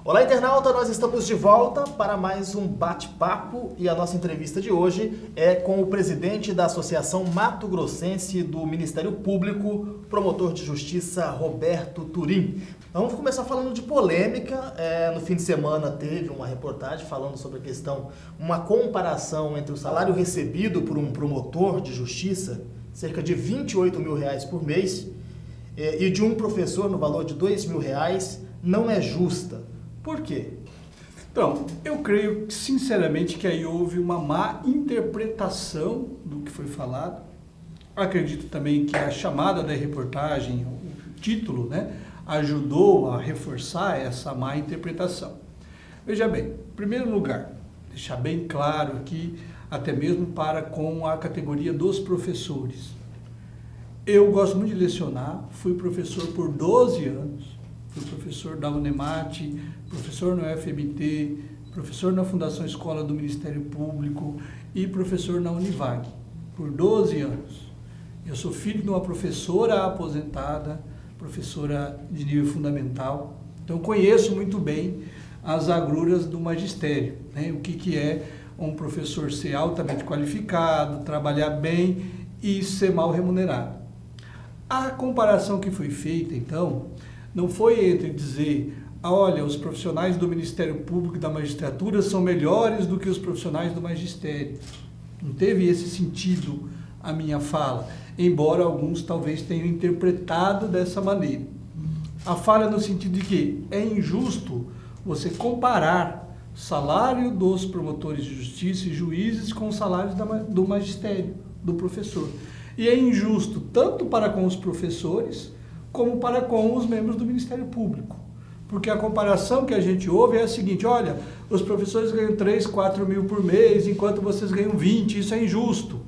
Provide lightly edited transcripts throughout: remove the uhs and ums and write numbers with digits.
Olá, internauta, nós estamos de volta para mais um bate-papo e a nossa entrevista de hoje é com o presidente da Associação Mato Grossense do Ministério Público, promotor de justiça Roberto Turim. Vamos começar falando de polêmica. No fim de semana teve uma reportagem falando sobre a questão, uma comparação entre o salário recebido por um promotor de justiça, cerca de R$28 mil por mês, e de um professor no valor de R$2.000, não é justa. Por quê? Então, eu creio sinceramente que aí houve uma má interpretação do que foi falado. Acredito também que a chamada da reportagem, o título, ajudou a reforçar essa má interpretação. Veja bem, em primeiro lugar, deixar bem claro aqui, até mesmo para com a categoria dos professores. Eu gosto muito de lecionar, fui professor por 12 anos, fui professor da Unemate, professor no FMT, professor na Fundação Escola do Ministério Público e professor na Univag, por 12 anos. Eu sou filho de uma professora aposentada, professora de nível fundamental, então conheço muito bem as agruras do magistério, o que é um professor ser altamente qualificado, trabalhar bem e ser mal remunerado. A comparação que foi feita, então, não foi entre dizer, olha, os profissionais do Ministério Público e da magistratura são melhores do que os profissionais do magistério. Não teve esse sentido a minha fala, embora alguns talvez tenham interpretado dessa maneira. A fala no sentido de que é injusto você comparar o salário dos promotores de justiça e juízes com os salários do magistério, do professor. E é injusto tanto para com os professores, como para com os membros do Ministério Público. Porque a comparação que a gente ouve é a seguinte, olha, os professores ganham 3, 4 mil por mês, enquanto vocês ganham 20, isso é injusto.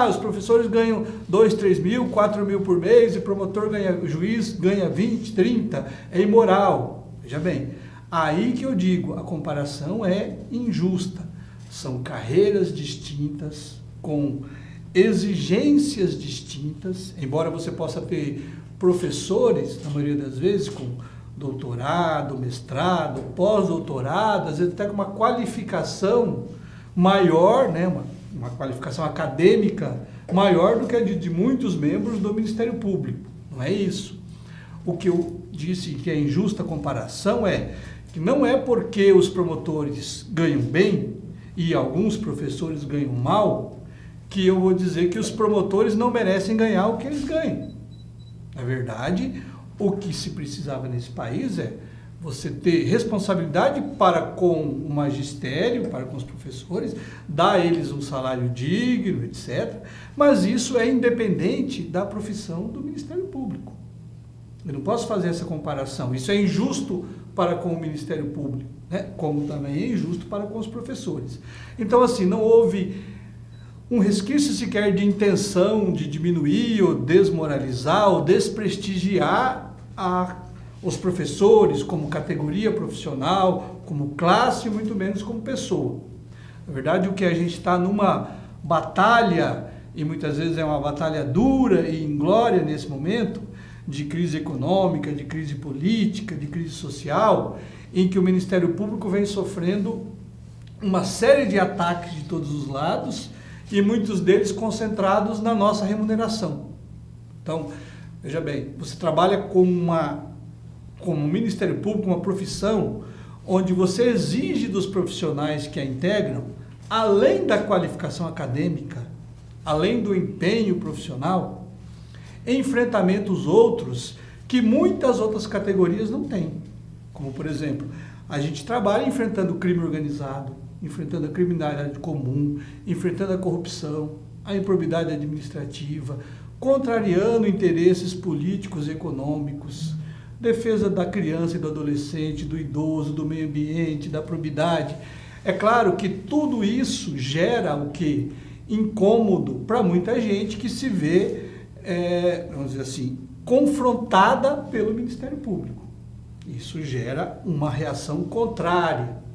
Os professores ganham 2, 3 mil, 4 mil por mês, e o juiz ganha 20, 30, é imoral. Veja bem, aí que eu digo, a comparação é injusta. São carreiras distintas, com exigências distintas, embora você possa ter professores, na maioria das vezes, com doutorado, mestrado, pós-doutorado, às vezes até com uma qualificação maior, uma qualificação acadêmica maior do que a de muitos membros do Ministério Público. Não é isso. O que eu disse que é injusta comparação é que não é porque os promotores ganham bem e alguns professores ganham mal, que eu vou dizer que os promotores não merecem ganhar o que eles ganham. Na verdade, o que se precisava nesse país é você ter responsabilidade para com o magistério, para com os professores, dar a eles um salário digno, etc. Mas isso é independente da profissão do Ministério Público. Eu não posso fazer essa comparação. Isso é injusto para com o Ministério Público, como também é injusto para com os professores. Então, assim, não houve um resquício sequer de intenção de diminuir ou desmoralizar ou desprestigiar os professores como categoria profissional, como classe, muito menos como pessoa. Na verdade, o que a gente está numa batalha, e muitas vezes é uma batalha dura e inglória nesse momento, de crise econômica, de crise política, de crise social, em que o Ministério Público vem sofrendo uma série de ataques de todos os lados, e muitos deles concentrados na nossa remuneração. Então, veja bem, você trabalha como Ministério Público, uma profissão onde você exige dos profissionais que a integram, além da qualificação acadêmica, além do empenho profissional, enfrentamentos outros que muitas outras categorias não têm. Como, por exemplo, a gente trabalha enfrentando o crime organizado, enfrentando a criminalidade comum, enfrentando a corrupção, a improbidade administrativa, contrariando interesses políticos e econômicos, defesa da criança e do adolescente, do idoso, do meio ambiente, da probidade. É claro que tudo isso gera o quê? Incômodo para muita gente que se vê, vamos dizer assim, confrontada pelo Ministério Público. Isso gera uma reação contrária.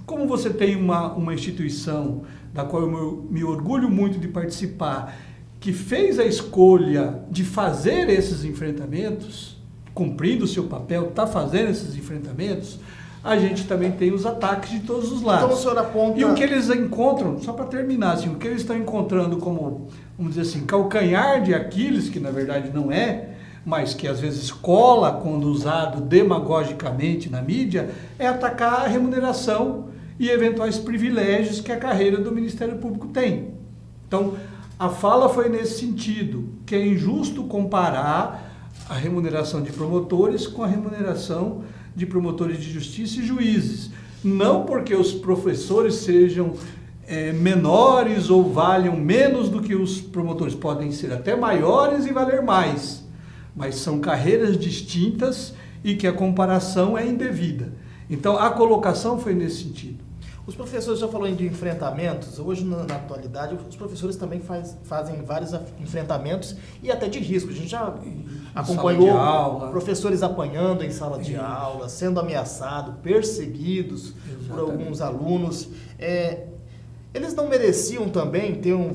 Como você tem uma instituição da qual eu me orgulho muito de participar, que fez a escolha de fazer esses enfrentamentos, cumprindo o seu papel, está fazendo esses enfrentamentos, a gente também tem os ataques de todos os lados. Então o senhor aponta... E o que eles encontram, só para terminar, assim, o que eles estão encontrando como, vamos dizer assim, calcanhar de Aquiles, que na verdade não é, mas que às vezes cola quando usado demagogicamente na mídia, é atacar a remuneração e eventuais privilégios que a carreira do Ministério Público tem. Então, a fala foi nesse sentido, que é injusto comparar a remuneração de promotores com a remuneração de promotores de justiça e juízes. Não porque os professores sejam menores ou valham menos do que os promotores, podem ser até maiores e valer mais, mas são carreiras distintas e que a comparação é indevida. Então, a colocação foi nesse sentido. Os professores, já falou de enfrentamentos, hoje na atualidade os professores também fazem vários enfrentamentos e até de risco. A gente já acompanhou professores apanhando em sala de aula, sendo ameaçados, perseguidos por alguns alunos. Eles não mereciam também ter um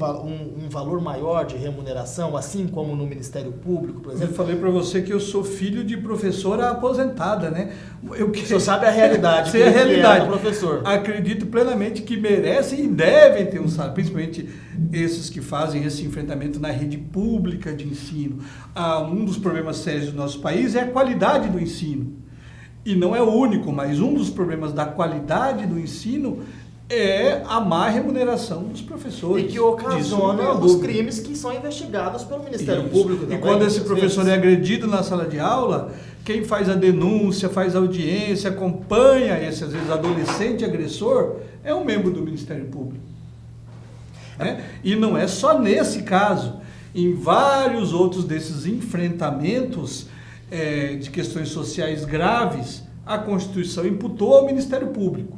valor maior de remuneração, assim como no Ministério Público, por exemplo? Eu falei para você que eu sou filho de professora aposentada, né? O senhor sabe a realidade. Sei a realidade. Do professor. Acredito plenamente que merecem e devem ter um salário, principalmente esses que fazem esse enfrentamento na rede pública de ensino. Um dos problemas sérios do nosso país é a qualidade do ensino. E não é o único, mas um dos problemas da qualidade do ensino é a má remuneração dos professores. E que ocasiona os crimes que são investigados pelo Ministério Público. E quando esse professor é agredido na sala de aula, quem faz a denúncia, faz a audiência, acompanha esse, às vezes, adolescente agressor, é um membro do Ministério Público. E não é só nesse caso. Em vários outros desses enfrentamentos de questões sociais graves, a Constituição imputou ao Ministério Público.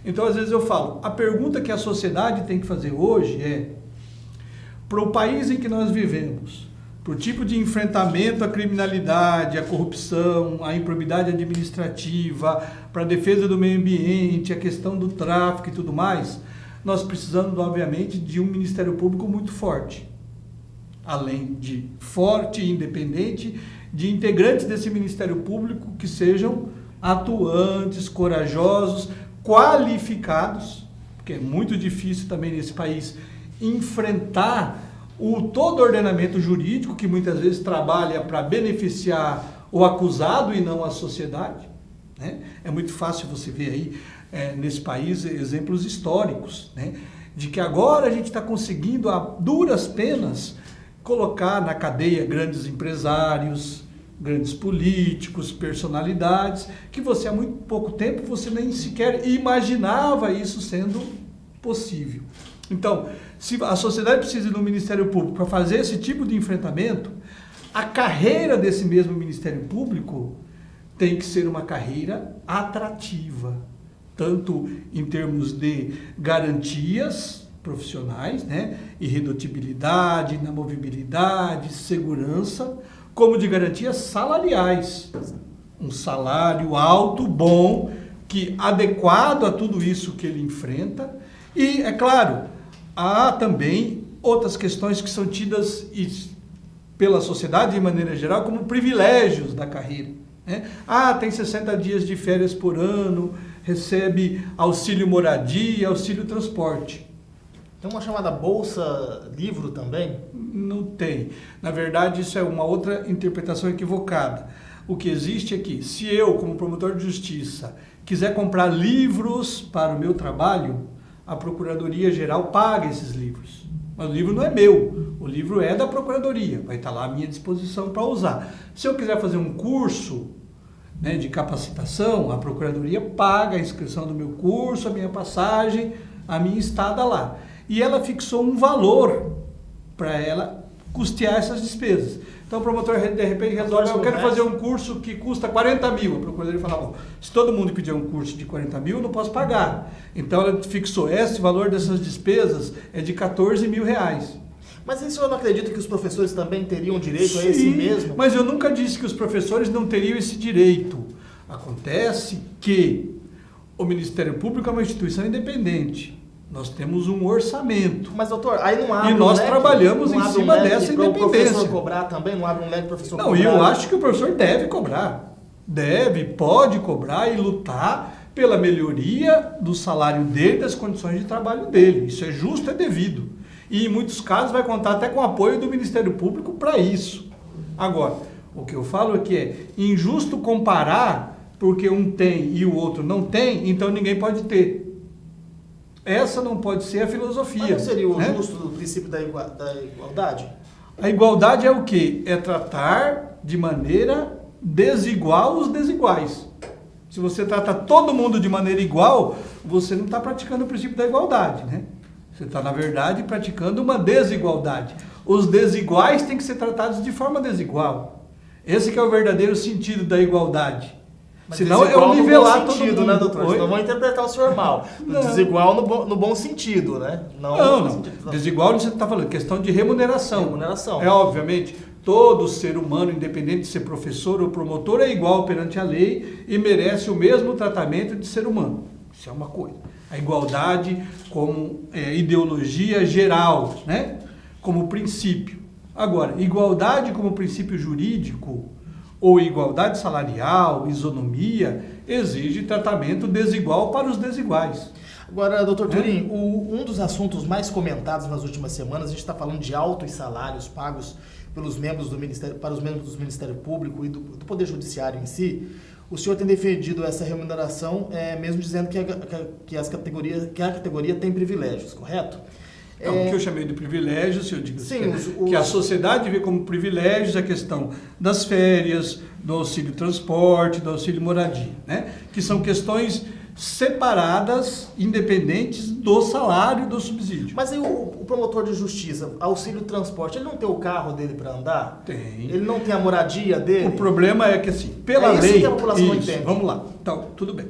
Então, às vezes eu falo, a pergunta que a sociedade tem que fazer hoje é, para o país em que nós vivemos, para o tipo de enfrentamento à criminalidade, à corrupção, à improbidade administrativa, para a defesa do meio ambiente, a questão do tráfico e tudo mais, nós precisamos, obviamente, de um Ministério Público muito forte. Além de forte e independente, de integrantes desse Ministério Público que sejam atuantes, corajosos, qualificados, porque é muito difícil também nesse país enfrentar todo o ordenamento jurídico que muitas vezes trabalha para beneficiar o acusado e não a sociedade. É muito fácil você ver aí nesse país exemplos históricos, de que agora a gente está conseguindo a duras penas colocar na cadeia grandes empresários, grandes políticos, personalidades, que você há muito pouco tempo você nem sequer imaginava isso sendo possível. Então, se a sociedade precisa do Ministério Público para fazer esse tipo de enfrentamento, a carreira desse mesmo Ministério Público tem que ser uma carreira atrativa, tanto em termos de garantias profissionais, irredutibilidade, inamovibilidade, segurança, como de garantias salariais. Um salário alto, bom, que adequado a tudo isso que ele enfrenta. E, é claro, há também outras questões que são tidas pela sociedade, de maneira geral, como privilégios da carreira. Tem 60 dias de férias por ano, recebe auxílio moradia, auxílio transporte. Tem uma chamada Bolsa Livro também? Não tem. Na verdade, isso é uma outra interpretação equivocada. O que existe é que, se eu, como promotor de justiça, quiser comprar livros para o meu trabalho, a Procuradoria-Geral paga esses livros. Mas o livro não é meu, o livro é da Procuradoria, vai estar lá à minha disposição para usar. Se eu quiser fazer um curso de capacitação, a Procuradoria paga a inscrição do meu curso, a minha passagem, a minha estada lá. E ela fixou um valor para ela custear essas despesas. Então o promotor de repente resolve, eu quero fazer um curso que custa 40 mil. A Procuradoria fala, bom, se todo mundo pedir um curso de 40 mil, eu não posso pagar. Então ela fixou, esse valor dessas despesas é de 14 mil reais. Mas isso eu não acredito que os professores também teriam direito a esse mesmo? Mas eu nunca disse que os professores não teriam esse direito. Acontece que o Ministério Público é uma instituição independente. Nós temos um orçamento. Mas, doutor, aí não abre e nós trabalhamos em cima dessa independência. O professor cobrar também, não abre um leque para o professor cobrar? Não, e eu acho que o professor deve cobrar. Pode cobrar e lutar pela melhoria do salário dele, das condições de trabalho dele. Isso é justo, é devido. E em muitos casos vai contar até com o apoio do Ministério Público para isso. Agora, o que eu falo é que é injusto comparar porque um tem e o outro não tem, então ninguém pode ter. Essa não pode ser a filosofia. Mas não seria o justo do princípio da igualdade? A igualdade é o quê? É tratar de maneira desigual os desiguais. Se você trata todo mundo de maneira igual, você não está praticando o princípio da igualdade, né? Você está, na verdade, praticando uma desigualdade. Os desiguais têm que ser tratados de forma desigual. Esse que é o verdadeiro sentido da igualdade. Mas senão é o nivelar todo mundo. Né, doutor? Senão vão interpretar o senhor mal. Desigual no bom sentido, né? Não. Desigual, você está falando, questão de remuneração. Remuneração. É, obviamente, todo ser humano, independente de ser professor ou promotor, é igual perante a lei e merece o mesmo tratamento de ser humano. Isso é uma coisa. A igualdade como ideologia geral, né? Como princípio. Agora, igualdade como princípio jurídico ou igualdade salarial, isonomia, exige tratamento desigual para os desiguais. Agora, doutor Turim, um dos assuntos mais comentados nas últimas semanas, a gente está falando de altos salários pagos pelos membros do Ministério, para os membros do Ministério Público e do Poder Judiciário em si. O senhor tem defendido essa remuneração, mesmo dizendo que a categoria tem privilégios, correto? O que eu chamei de privilégios, eu digo sim, que a sociedade vê como privilégios a questão das férias, do auxílio transporte, do auxílio moradia, né? Que são questões separadas, independentes do salário e do subsídio. Mas aí o promotor de justiça, auxílio transporte, ele não tem o carro dele para andar? Tem. Ele não tem a moradia dele? O problema é que assim, pela lei... Isso que a população não entende. Vamos lá. Então, tudo bem.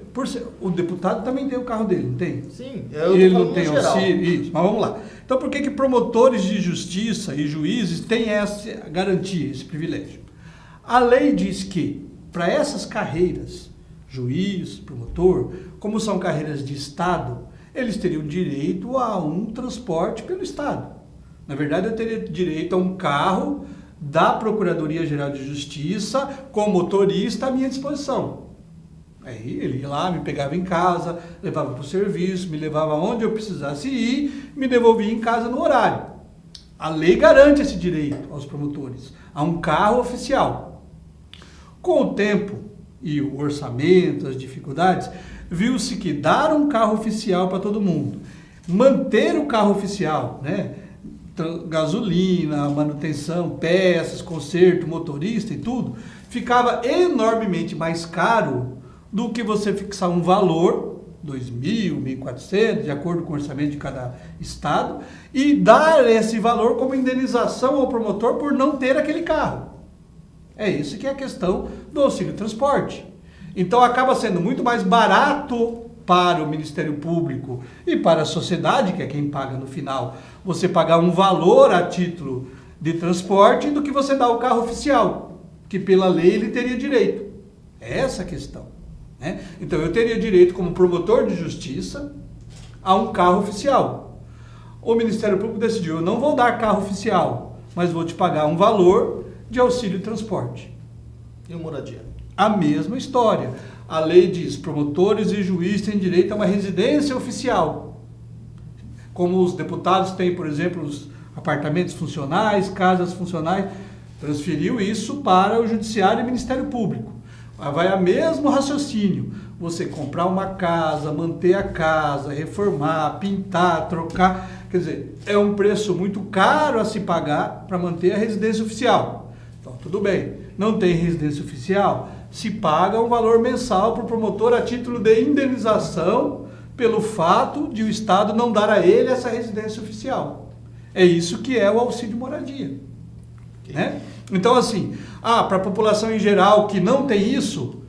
O deputado também tem o carro dele, não tem? Sim. Ele não tem auxílio, isso. Mas vamos lá. Então, por que promotores de justiça e juízes têm essa garantia, esse privilégio? A lei diz que, para essas carreiras, juiz, promotor, como são carreiras de Estado, eles teriam direito a um transporte pelo Estado. Na verdade, eu teria direito a um carro da Procuradoria-Geral de Justiça com motorista à minha disposição. Aí ele ia lá, me pegava em casa, levava para o serviço, me levava onde eu precisasse ir, me devolvia em casa no horário. A lei garante esse direito aos promotores, a um carro oficial. Com o tempo e o orçamento, as dificuldades, viu-se que dar um carro oficial para todo mundo, manter o carro oficial, né? Gasolina, manutenção, peças, conserto, motorista e tudo, ficava enormemente mais caro do que você fixar um valor, 2.000, 1.400, de acordo com o orçamento de cada estado, e dar esse valor como indenização ao promotor por não ter aquele carro. É isso que é a questão do auxílio transporte. Então acaba sendo muito mais barato para o Ministério Público e para a sociedade, que é quem paga no final, você pagar um valor a título de transporte do que você dar o carro oficial, que pela lei ele teria direito. É essa a questão, né? Então eu teria direito como promotor de justiça a um carro oficial. O Ministério Público decidiu, eu não vou dar carro oficial, mas vou te pagar um valor de auxílio transporte. E o moradia? A mesma história. A lei diz, promotores e juízes têm direito a uma residência oficial. Como os deputados têm, por exemplo, os apartamentos funcionais, casas funcionais, transferiu isso para o Judiciário e Ministério Público. Vai a mesmo raciocínio. Você comprar uma casa, manter a casa, reformar, pintar, trocar. Quer dizer, é um preço muito caro a se pagar para manter a residência oficial. Então, tudo bem. Não tem residência oficial? Se paga um valor mensal para o promotor a título de indenização pelo fato de o Estado não dar a ele essa residência oficial. É isso que é o auxílio moradia. Né? Então, assim, para a população em geral que não tem isso,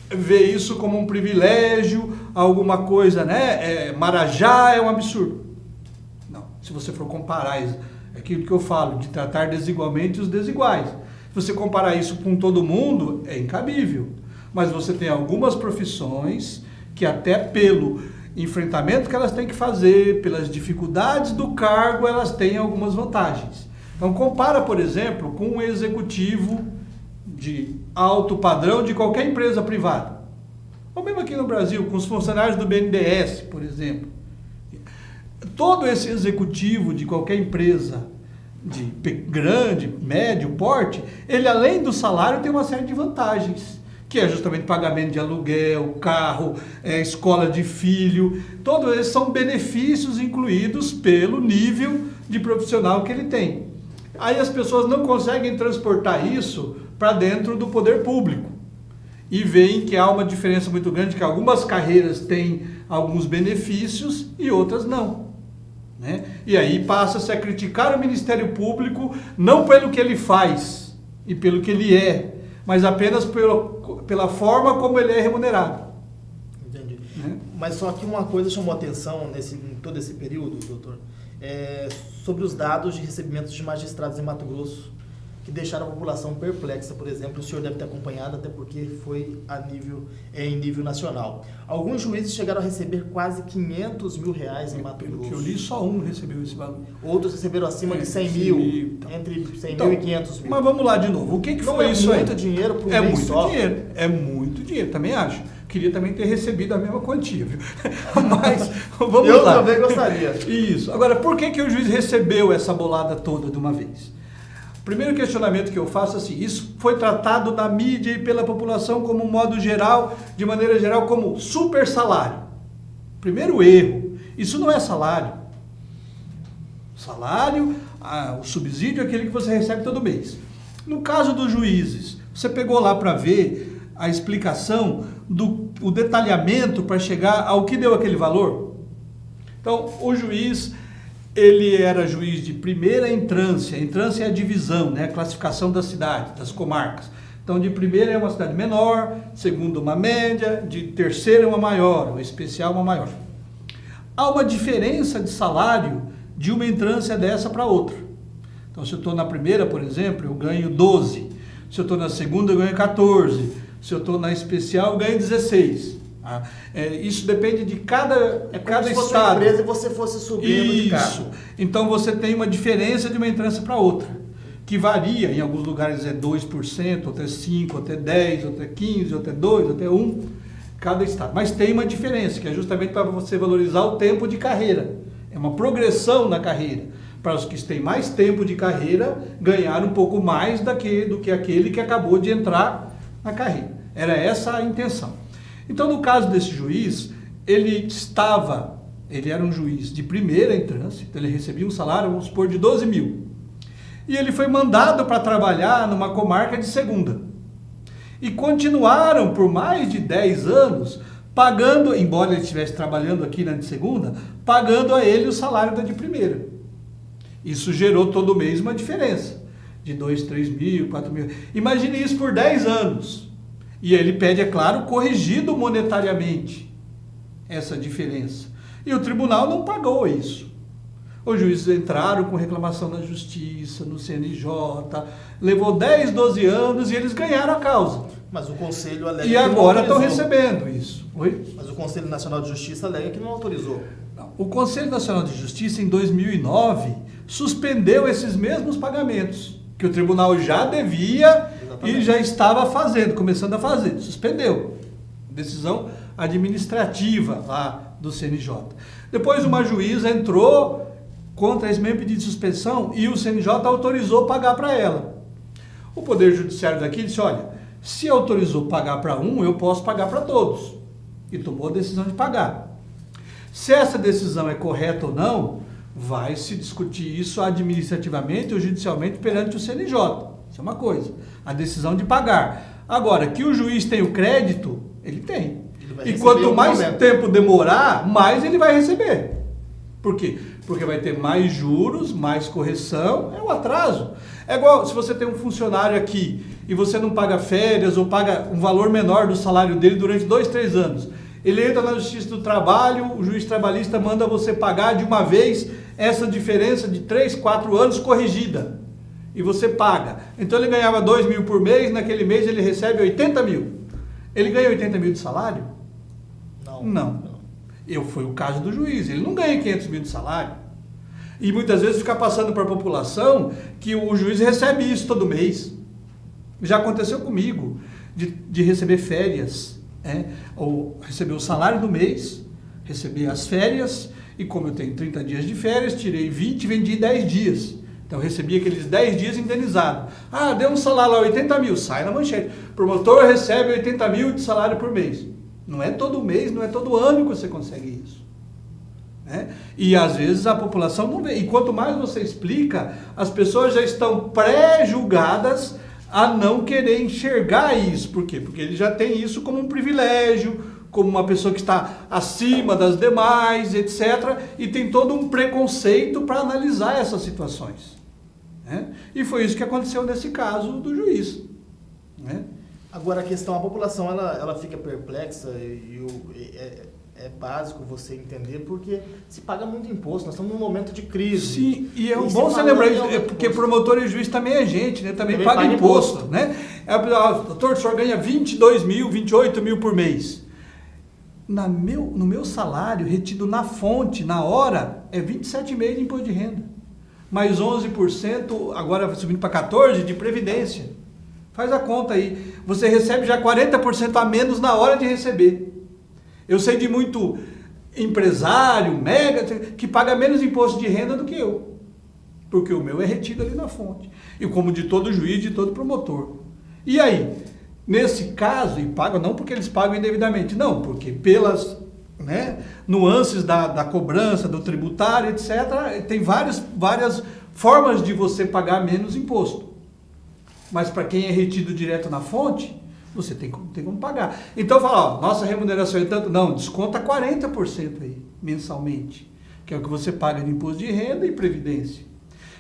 vê isso como um privilégio, alguma coisa, né? Marajá é um absurdo. Não, se você for comparar aquilo que eu falo, de tratar desigualmente os desiguais. Se você comparar isso com todo mundo, é incabível. Mas você tem algumas profissões que até pelo enfrentamento que elas têm que fazer, pelas dificuldades do cargo, elas têm algumas vantagens. Então, compara, por exemplo, com um executivo de alto padrão de qualquer empresa privada. Ou mesmo aqui no Brasil, com os funcionários do BNDES, por exemplo. Todo esse executivo de qualquer empresa de grande, médio porte, ele além do salário tem uma série de vantagens, que é justamente pagamento de aluguel, carro, escola de filho, todos esses são benefícios incluídos pelo nível de profissional que ele tem. Aí as pessoas não conseguem transportar isso para dentro do poder público e veem que há uma diferença muito grande, que algumas carreiras têm alguns benefícios e outras não. Né? E aí passa-se a criticar o Ministério Público não pelo que ele faz e pelo que ele é, mas apenas pela forma como ele é remunerado. Entendi. Mas só que uma coisa chamou a atenção em todo esse período, doutor, sobre os dados de recebimento de magistrados em Mato Grosso, que deixaram a população perplexa, por exemplo. O senhor deve ter acompanhado, até porque foi em nível nacional. Alguns juízes chegaram a receber quase R$500 mil em Mato Grosso. Pelo que eu li, só um recebeu esse valor. Outros receberam acima de 100 mil, então. Entre 100 mil e 500 mil. Mas vamos lá de novo. O que foi isso aí? É muito dinheiro por um mês só. É muito dinheiro, também acho. Queria também ter recebido a mesma quantia, viu? Mas vamos lá. Eu também gostaria. Isso. Agora, por que o juiz recebeu essa bolada toda de uma vez? Primeiro questionamento que eu faço é assim, isso foi tratado na mídia e pela população como um modo geral, de maneira geral, como super salário. Primeiro erro, isso não é salário. Salário, o subsídio é aquele que você recebe todo mês. No caso dos juízes, você pegou lá para ver a explicação, o detalhamento para chegar ao que deu aquele valor? Então, o juiz, ele era juiz de primeira entrância. Entrância é a divisão, né? A classificação da cidade, das comarcas. Então, de primeira é uma cidade menor, segunda uma média, de terceira é uma maior, uma especial uma maior. Há uma diferença de salário de uma entrância dessa para outra. Então, se eu estou na primeira, por exemplo, eu ganho 12. Se eu estou na segunda, eu ganho 14. Se eu estou na especial, eu ganho 16. Isso depende de cada se estado. fosse uma empresa e você fosse subindo de cargo. Então você tem uma diferença de uma entrância para outra, que varia, em alguns lugares é 2%, até 5%, até 10%, até 15%, até 2%, até 1%, cada estado. Mas tem uma diferença, que é justamente para você valorizar o tempo de carreira. É uma progressão na carreira. Para os que têm mais tempo de carreira, ganhar um pouco mais do que aquele que acabou de entrar na carreira. Era essa a intenção. Então, no caso desse juiz, ele era um juiz de primeira entrância, então ele recebia um salário, vamos supor, de 12 mil. E ele foi mandado para trabalhar numa comarca de segunda. E continuaram por mais de 10 anos, pagando, embora ele estivesse trabalhando aqui na de segunda, pagando a ele o salário da de primeira. Isso gerou todo mês uma diferença, de 2, 3 mil, 4 mil. Imagine isso por 10 anos. E ele pede, é claro, corrigido monetariamente essa diferença. E o tribunal não pagou isso. Os juízes entraram com reclamação na justiça, no CNJ, levou 10, 12 anos e eles ganharam a causa. Mas o Conselho alega e agora estão recebendo isso. Oi? Mas o Conselho Nacional de Justiça alega que não autorizou. Não. O Conselho Nacional de Justiça, em 2009, suspendeu esses mesmos pagamentos, que o tribunal já devia. Exatamente. E já estava começando a fazer. Suspendeu. Decisão administrativa lá do CNJ. Depois uma juíza entrou contra esse mesmo pedido de suspensão e o CNJ autorizou pagar para ela. O Poder Judiciário daqui disse, olha, se autorizou pagar para um, eu posso pagar para todos. E tomou a decisão de pagar. Se essa decisão é correta ou não, vai se discutir isso administrativamente ou judicialmente perante o CNJ. Isso é uma coisa. A decisão de pagar. Agora, que o juiz tem o crédito, ele tem. E quanto mais tempo demorar, mais ele vai receber. Por quê? Porque vai ter mais juros, mais correção, é um atraso. É igual se você tem um funcionário aqui e você não paga férias ou paga um valor menor do salário dele durante 2, 3 anos. Ele entra na Justiça do Trabalho, o juiz trabalhista manda você pagar de uma vez essa diferença de 3, 4 anos corrigida. E você paga. Então ele ganhava 2 mil por mês, naquele mês ele recebe 80 mil. Ele ganha 80 mil de salário? Não. Não. Foi o caso do juiz, ele não ganha 500 mil de salário. E muitas vezes fica passando para a população que o juiz recebe isso todo mês. Já aconteceu comigo, de receber férias, ou receber o salário do mês, receber as férias, e como eu tenho 30 dias de férias, tirei 20 e vendi 10 dias. Então eu recebi aqueles 10 dias indenizado. Deu um salário lá, 80 mil, sai na manchete. O promotor recebe 80 mil de salário por mês. Não é todo mês, não é todo ano que você consegue isso. E às vezes a população não vê. E quanto mais você explica, as pessoas já estão pré-julgadas a não querer enxergar isso. Por quê? Porque ele já tem isso como um privilégio, como uma pessoa que está acima das demais, etc. E tem todo um preconceito para analisar essas situações. E foi isso que aconteceu nesse caso do juiz. Agora a questão, a população ela fica perplexa é básico você entender porque se paga muito imposto, nós estamos num momento de crise. Sim, e é bom você lembrar isso, porque promotor e juiz também é gente, né? Também paga imposto, né? Doutor, o senhor ganha 22 mil, 28 mil por mês. No meu salário, retido na fonte, na hora, é 27,5% de imposto de renda. Mais 11%, agora subindo para 14% de previdência. Faz a conta aí. Você recebe já 40% a menos na hora de receber. Eu sei de muito empresário, mega, que paga menos imposto de renda do que eu. Porque o meu é retido ali na fonte. E como de todo juiz, de todo promotor. E aí? Nesse caso, e pagam não porque eles pagam indevidamente, não, porque pelas nuances da cobrança, do tributário, etc., tem várias formas de você pagar menos imposto. Mas para quem é retido direto na fonte, você tem como pagar. Então fala, nossa remuneração é tanto. Não, desconta 40% aí, mensalmente, que é o que você paga de imposto de renda e previdência.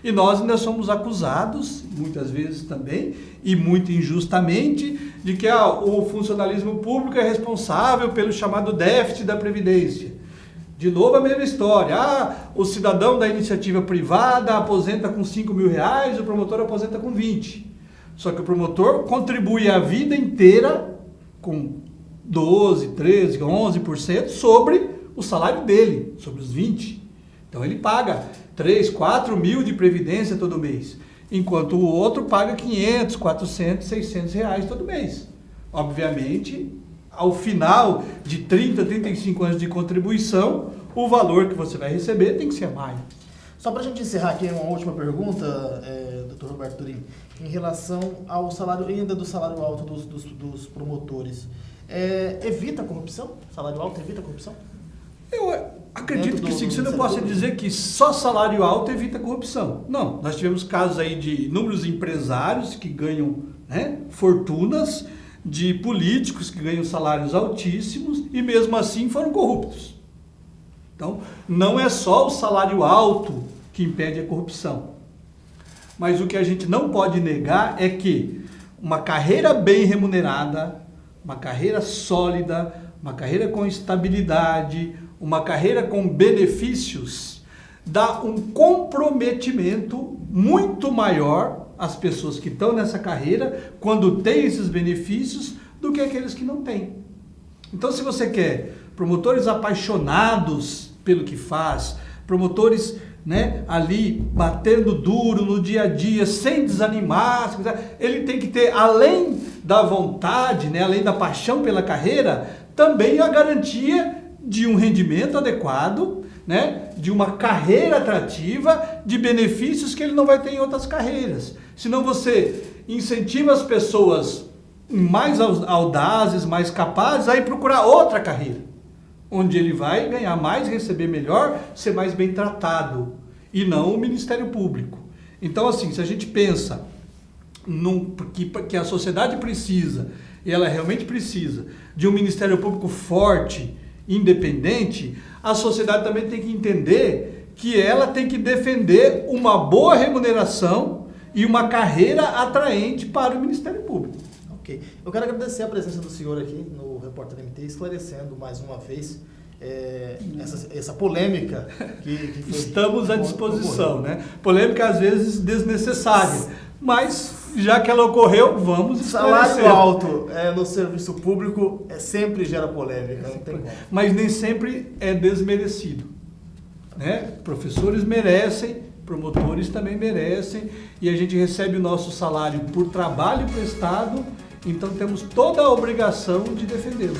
E nós ainda somos acusados, muitas vezes também, e muito injustamente, de que o funcionalismo público é responsável pelo chamado déficit da previdência. De novo a mesma história. O cidadão da iniciativa privada aposenta com 5 mil reais, o promotor aposenta com 20. Só que o promotor contribui a vida inteira com 12, 13, 11% sobre o salário dele, sobre os 20. Então ele paga 3, 4 mil de previdência todo mês, enquanto o outro paga 500, 400, 600 reais todo mês. Obviamente, ao final de 30, 35 anos de contribuição, o valor que você vai receber tem que ser mais. Só para a gente encerrar aqui, uma última pergunta, Dr. Roberto Turim, em relação ao salário, ainda do salário alto dos promotores. Evita a corrupção? Salário alto evita a corrupção? Eu acredito que sim. Você não pode dizer que só salário alto evita a corrupção. Não, nós tivemos casos aí de inúmeros empresários que ganham fortunas, de políticos que ganham salários altíssimos e mesmo assim foram corruptos. Então, não é só o salário alto que impede a corrupção. Mas o que a gente não pode negar é que uma carreira bem remunerada, uma carreira sólida, uma carreira com estabilidade, uma carreira com benefícios, dá um comprometimento muito maior às pessoas que estão nessa carreira quando têm esses benefícios do que aqueles que não têm. Então, se você quer promotores apaixonados pelo que faz, promotores ali batendo duro no dia a dia, sem desanimar, ele tem que ter, além da vontade, além da paixão pela carreira, também a garantia de um rendimento adequado, de uma carreira atrativa, de benefícios que ele não vai ter em outras carreiras. Senão você incentiva as pessoas mais audazes, mais capazes a ir procurar outra carreira, onde ele vai ganhar mais, receber melhor, ser mais bem tratado, e não o Ministério Público. Então, assim, se a gente pensa que a sociedade precisa, e ela realmente precisa, de um Ministério Público forte, independente, a sociedade também tem que entender que ela tem que defender uma boa remuneração e uma carreira atraente para o Ministério Público. Ok. Eu quero agradecer a presença do senhor aqui no Repórter MT, esclarecendo mais uma vez essa polêmica que foi... Estamos à disposição, polêmica às vezes desnecessária, mas já que ela ocorreu, vamos esclarecer. Salário alto no serviço público sempre gera polêmica, não tem como. Mas nem sempre é desmerecido, né? Professores merecem, promotores também merecem, e a gente recebe o nosso salário por trabalho prestado, então temos toda a obrigação de defendê-lo.